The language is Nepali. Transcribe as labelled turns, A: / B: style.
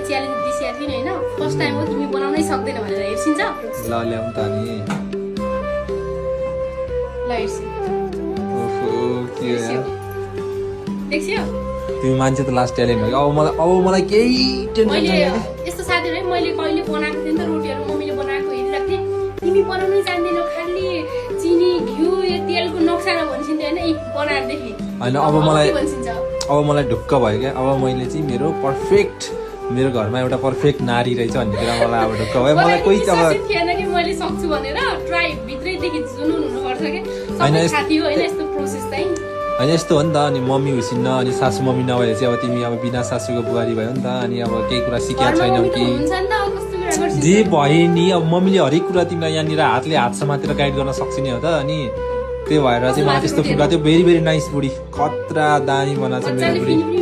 A: तिमीलाई च्यालेन्ज दिइसकेको थिएँ नि होइन फर्स्ट टाइम हो तिमी बनाउनै सक्दैन भनेर हेर्सिन्छ
B: ल ल्याउँ त नि
A: ल हेर्छु
B: ओहो के हो यार
A: देख्छौ
B: तिमी मान्छे त लास्ट ट्यालेन्ट हो अब मलाई केही टेन्सन
A: मैले
B: छैन
A: यस्तो साथीहरु है मैले कहिले बनाएको थिएँ नि त रोटीहरु मम्मीले बनाएको हेरिरहेको थिएँ तिमी बनाउनै जान्दैनौ खाली चिनी घिउ यो तेलको नक्सा नभन्छिन्थ्यो होइन यी बनाएर देखेँ
B: होइन अब मलाई ढुक्क भयो क्या अब मैले चाहिँ मेरो घरमा एउटा पर्फेक्ट नारी रहेछ भन्ने कुरा मलाई अब ढुक्क भयो मलाई कोही अब
A: थिएन कि मैले सक्छु भनेर ट्राई भित्रैदेखि जुनुन हुनुपर्छ के
B: होइन,
A: सबै साथी हो होइन यस्तो प्रोसेस चाहिँ
B: होइन यस्तो हो नि त अनि मम्मी हुसिन्न अनि सासू मम्मी नभए चाहिँ अब तिमी अब बिना सासूको बुहारी भयो नि त अनि अब केही कुरा सिकेको छैनौ कि
A: हुन्छ नि त कस्तो कुरा गर्छौ
B: जे भयो नि अब मम्मीले हरेक कुरा तिमीलाई यहाँनिर हातले हात समातेर गाइड गर्न सक्छ नि हो त अनि त्यही भएर चाहिँ मलाई त्यस्तो फुल्का त्यो भेरी भेरी नाइस बुढी खतरा दामी बनाएको छ मेरो बुढी